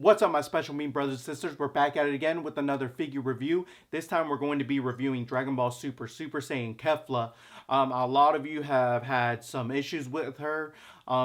What's up, my special mean brothers and sisters? We're back at it again with another figure review. This time we're going to be reviewing Dragon Ball Super Saiyan Kefla. A lot of you have had some issues with her.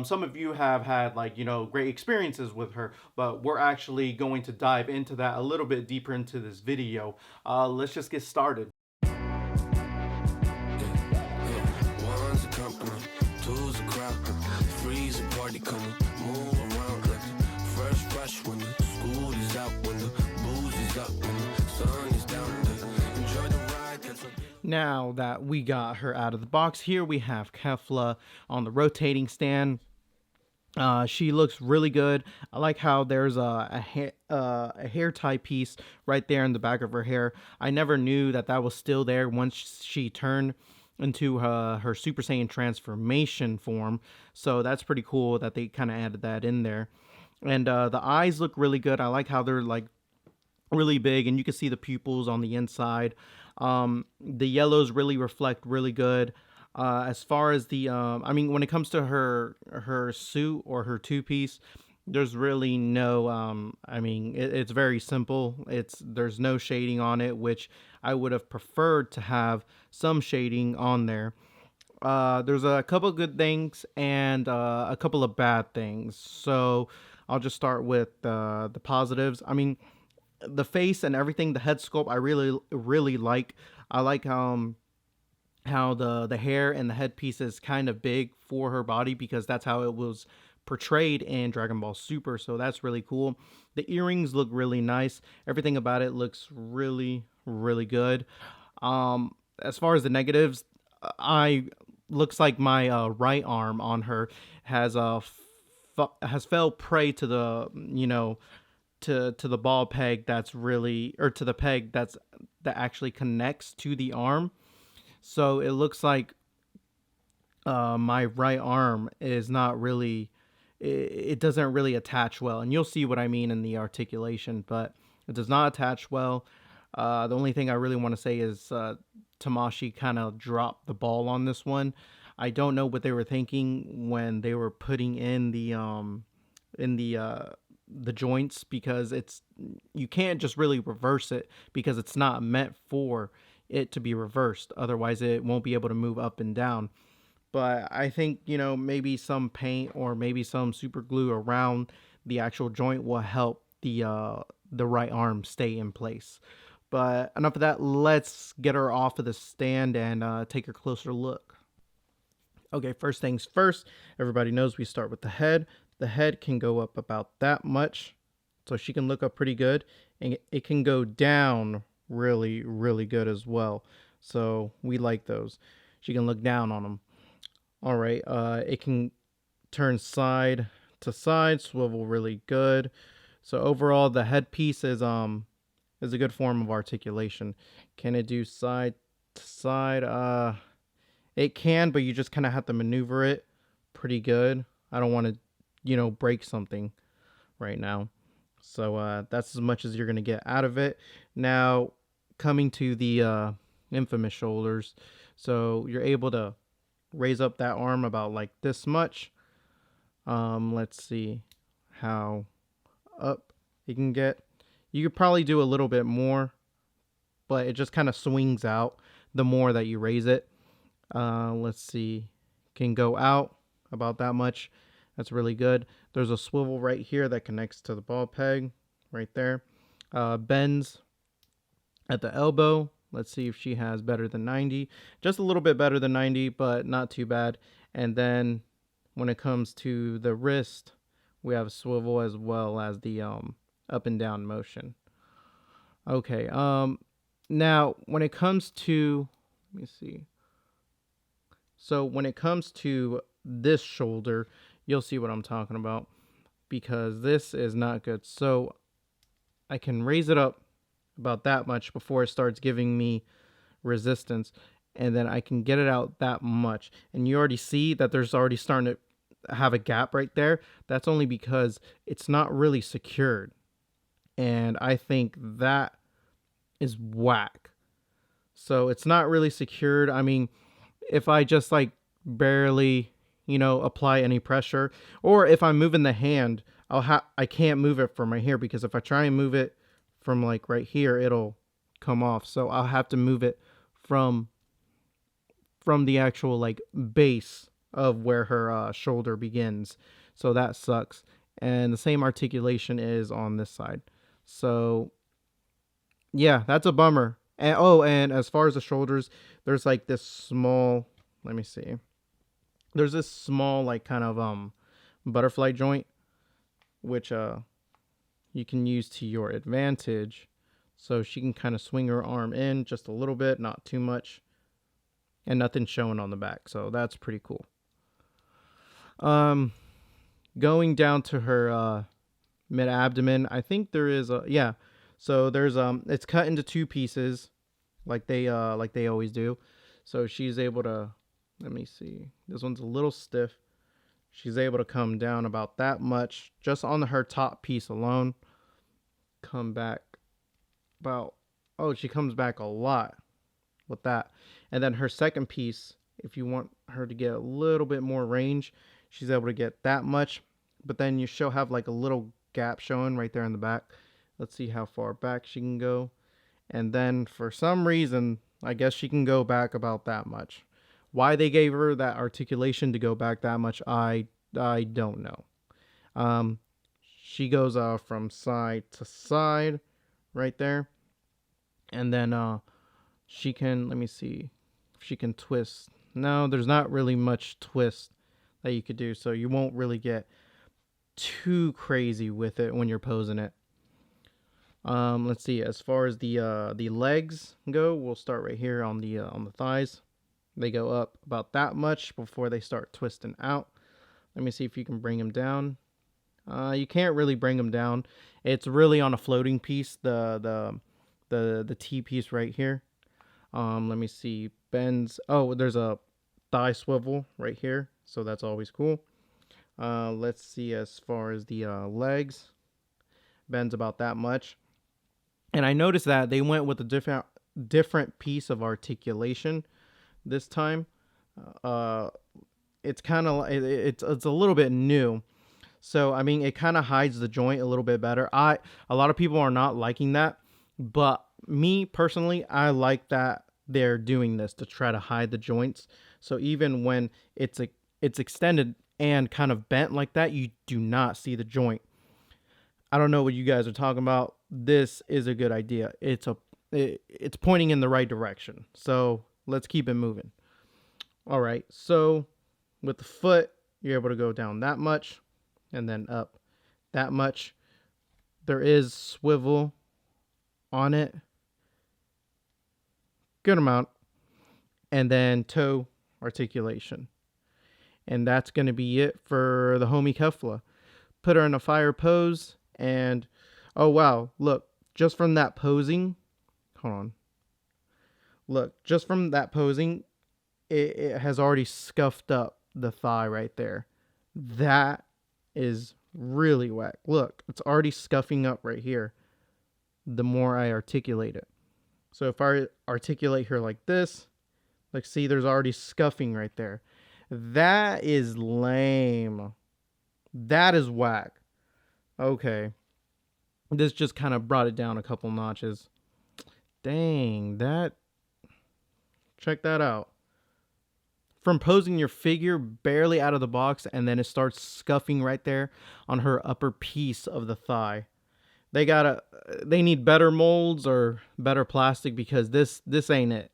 Some of you have had great experiences with her, but we're actually going to dive into that a little bit deeper into this video. Let's just get started. Now that we got her out of the box, here we have Kefla on the rotating stand. She looks really good. I like how there's a hair tie piece right there in the back of her hair. I never knew that was still there once she turned into her Super Saiyan transformation form. So that's pretty cool that they kind of added that in there. And the eyes look really good. I like how they're like really big, and you can see the pupils on the inside. The yellows really reflect really good. As far as the when it comes to her suit or her two-piece, there's really no it's very simple. There's no shading on it, which I would have preferred to have some shading on there. There's a couple of good things and a couple of bad things. So I'll just start with the positives. The face and everything, the head sculpt, I really like. I like how the hair and the headpiece is kind of big for her body, because that's how it was portrayed in Dragon Ball Super. So that's really cool. The earrings look really nice. Everything about it looks really good. As far as the negatives, I looks like my right arm on her has fell prey to the to the ball peg that's really, or to the peg that actually connects to the arm. So it looks like my right arm is not really, it doesn't really attach well, and you'll see what I mean in the articulation, but it does not attach well. The only thing I really want to say is Tamashii kind of dropped the ball on this one. I don't know what they were thinking when they were putting in the joints, because you can't just really reverse it, because it's not meant for it to be reversed. Otherwise it won't be able to move up and down. But I think, maybe some paint or maybe some super glue around the actual joint will help the right arm stay in place. But enough of that. Let's get her off of the stand and take a closer look. Okay, first things first, everybody knows we start with the head. The head can go up about that much, so she can look up pretty good, and it can go down really good as well. So we like those. She can look down on them. All right, it can turn side to side, swivel really good. So overall, the headpiece is a good form of articulation. Can it do side to side? It can, but you just kind of have to maneuver it pretty good. I don't want to break something right now. So that's as much as you're going to get out of it. Now, coming to the infamous shoulders. So you're able to raise up that arm about like this much. Let's see how up it can get. You could probably do a little bit more, but it just kind of swings out the more that you raise it. Let's see. Can go out about that much. That's really good. There's a swivel right here that connects to the ball peg right there. Bends at the elbow. Let's see if she has better than 90. Just a little bit better than 90, but not too bad. And then when it comes to the wrist, we have a swivel as well as the up and down motion. Okay. Now when it comes to, let me see. So when it comes to this shoulder, you'll see what I'm talking about, because this is not good. So I can raise it up about that much before it starts giving me resistance, and then I can get it out that much. And you already see that there's already starting to have a gap right there. That's only because it's not really secured, and I think that is whack. So it's not really secured. If I just like barely apply any pressure, or if I'm moving the hand I can't move it from right here, because if I try and move it from like right here, it'll come off. So I'll have to move it from the actual like base of where her shoulder begins. So that sucks. And the same articulation is on this side. So yeah, that's a bummer. And oh, and as far as the shoulders, there's like this small, let me see. There's this small like kind of butterfly joint, which you can use to your advantage. So she can kind of swing her arm in just a little bit, not too much, and nothing showing on the back. So that's pretty cool. Um, Going down to her mid abdomen, I think there is a, yeah. So there's it's cut into two pieces, like they always do. So she's able to, let me see. This one's a little stiff. She's able to come down about that much just on her top piece alone. Come back about, oh, she comes back a lot with that. And then her second piece, if you want her to get a little bit more range, she's able to get that much. But then she'll have like a little gap showing right there in the back. Let's see how far back she can go. And then for some reason, I guess she can go back about that much. Why they gave her that articulation to go back that much, I don't know. Um, she goes from side to side right there. And then she can, let me see if she can twist. No, there's not really much twist that you could do, so you won't really get too crazy with it when you're posing it. Let's see. As far as the legs go, we'll start right here on the thighs. They go up about that much before they start twisting out. Let me see if you can bring them down. You can't really bring them down. It's really on a floating piece. The T piece right here. Let me see. Bends. Oh, there's a thigh swivel right here, so that's always cool. Let's see. As far as the legs, bends about that much. And I noticed that they went with a different piece of articulation this time. Uh, it's kind of it's a little bit new. So I mean, it kind of hides the joint a little bit better. A lot of people are not liking that, but me personally, I like that they're doing this to try to hide the joints. So even when it's extended and kind of bent like that, you do not see the joint. I don't know what you guys are talking about. This is a good idea. It's pointing in the right direction. So let's keep it moving. All right. So with the foot, you're able to go down that much and then up that much. There is swivel on it. Good amount. And then toe articulation. And that's going to be it for the homie Kefla. Put her in a fire pose. And oh wow, look, just from that posing, hold on. Look, just from that posing, it has already scuffed up the thigh right there. That is really whack. Look, it's already scuffing up right here the more I articulate it. So if I articulate her like this, like see, there's already scuffing right there. That is lame. That is whack. Okay. This just kind of brought it down a couple notches. Dang, check that out. From posing your figure barely out of the box, and then it starts scuffing right there on her upper piece of the thigh. They need better molds or better plastic, because this ain't it.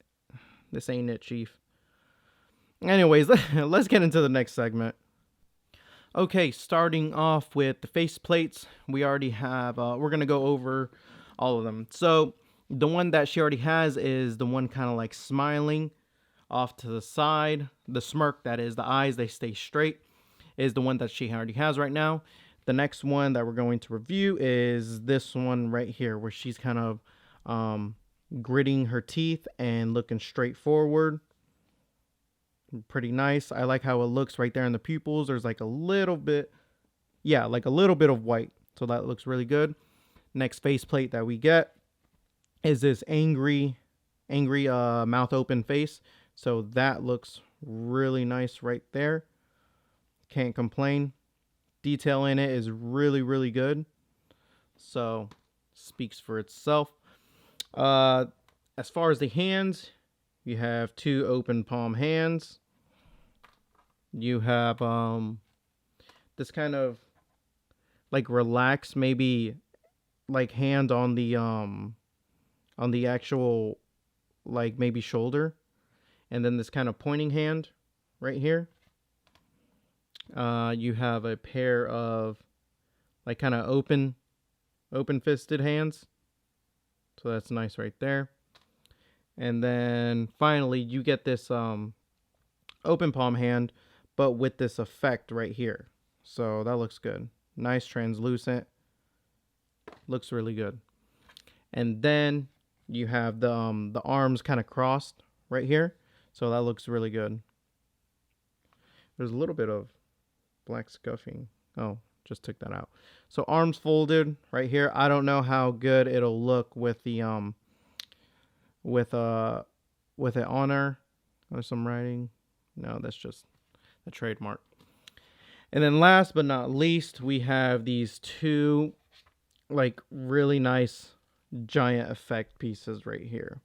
This ain't it, Chief. Anyways, let's get into the next segment. Okay, starting off with the face plates, we already have, we're going to go over all of them. So the one that she already has is the one kind of like smiling off to the side. The smirk, that is, the eyes, they stay straight, is the one that she already has right now. The next one that we're going to review is this one right here, where she's kind of gritting her teeth and looking straight forward. Pretty nice. I like how it looks right there in the pupils. There's like a little bit, yeah, like a little bit of white. So that looks really good. Next faceplate that we get is this angry mouth open face. So that looks really nice right there. Can't complain. detail in it is really, really good. So, speaks for itself. Uh, as far as the hands, you have 2 open palm hands. You have this kind of like relaxed, maybe like hand on the actual like maybe shoulder, and then this kind of pointing hand right here. You have a pair of like kind of open fisted hands, so that's nice right there. And then finally you get this open palm hand, but with this effect right here. So that looks good. Nice translucent. Looks really good. And then you have the arms kind of crossed right here. So that looks really good. There's a little bit of black scuffing. Oh, just took that out. So arms folded right here. I don't know how good it'll look with the with it on there. There's some writing. No, that's just a trademark. And then last but not least, we have these 2 like really nice giant effect pieces right here.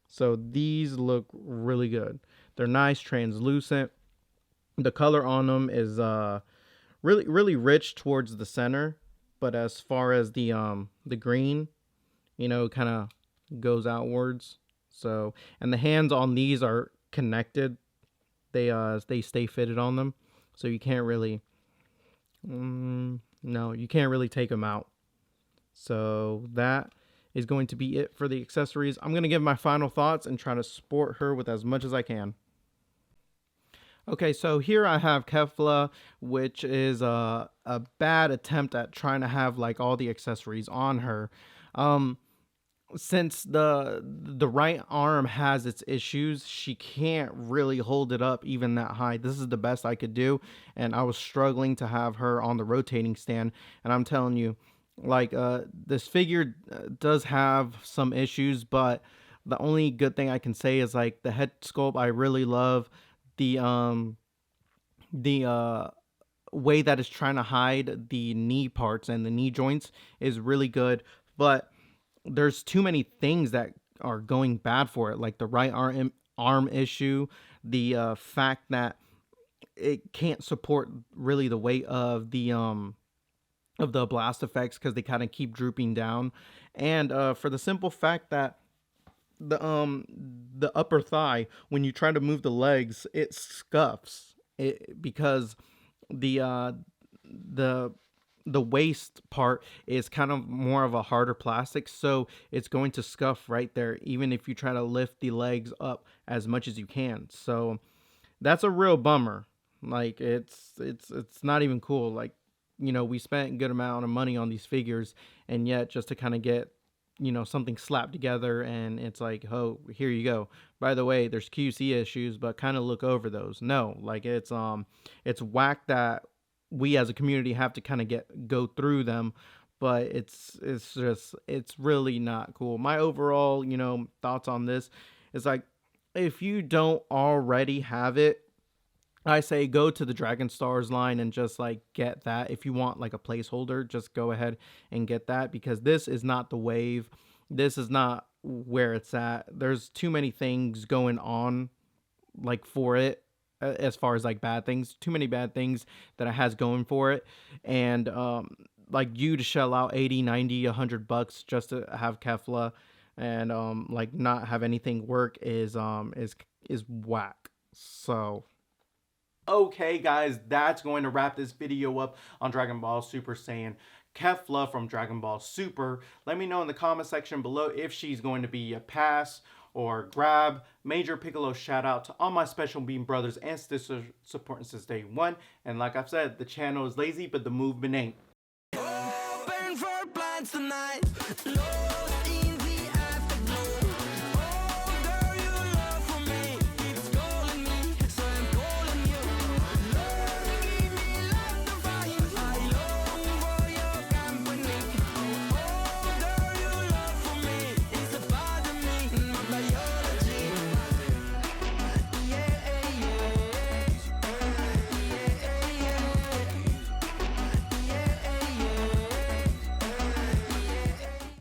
So these look really good. They're nice, translucent. The color on them is really, really rich towards the center, but as far as the green, kind of goes outwards. So, and the hands on these are connected. They stay fitted on them, so you can't really no, you can't really take them out. So that is going to be it for the accessories. I'm going to give my final thoughts and try to sport her with as much as I can. Okay, so here I have Kefla, which is a bad attempt at trying to have like all the accessories on her. Since the right arm has its issues, she can't really hold it up even that high. This is the best I could do, and I was struggling to have her on the rotating stand. And I'm telling you, like this figure does have some issues, but the only good thing I can say is like the head sculpt I really love. The way that it's trying to hide the knee parts and the knee joints is really good, but there's too many things that are going bad for it, like the right arm issue, the fact that it can't support really the weight of the blast effects because they kind of keep drooping down, and for the simple fact that the upper thigh, when you try to move the legs, it scuffs it because the uh the the waist part is kind of more of a harder plastic, so it's going to scuff right there even if you try to lift the legs up as much as you can. So that's a real bummer. Like it's not even cool. Like, we spent a good amount of money on these figures, and yet just to kind of get something slapped together, and it's like, oh, here you go, by the way, there's QC issues, but kind of look over those. No, like it's whack that we as a community have to kind of go through them, but it's really not cool. My overall thoughts on this is like, if you don't already have it, I say go to the Dragon Stars line and just like get that. If you want like a placeholder, just go ahead and get that, because this is not the wave. This is not where it's at. There's too many things going on like for it, as far as like bad things. Too many bad things that it has going for it. And like, you to shell out 80, 90, $100 just to have Kefla and like not have anything work is whack. So okay, guys, that's going to wrap this video up on Dragon Ball Super Saiyan Kefla from Dragon Ball Super. Let me know in the comment section below if she's going to be a pass or grab. Major Piccolo shout out to all my special beam brothers and sisters supporting since day one. And like I've said, the channel is lazy, but the movement ain't.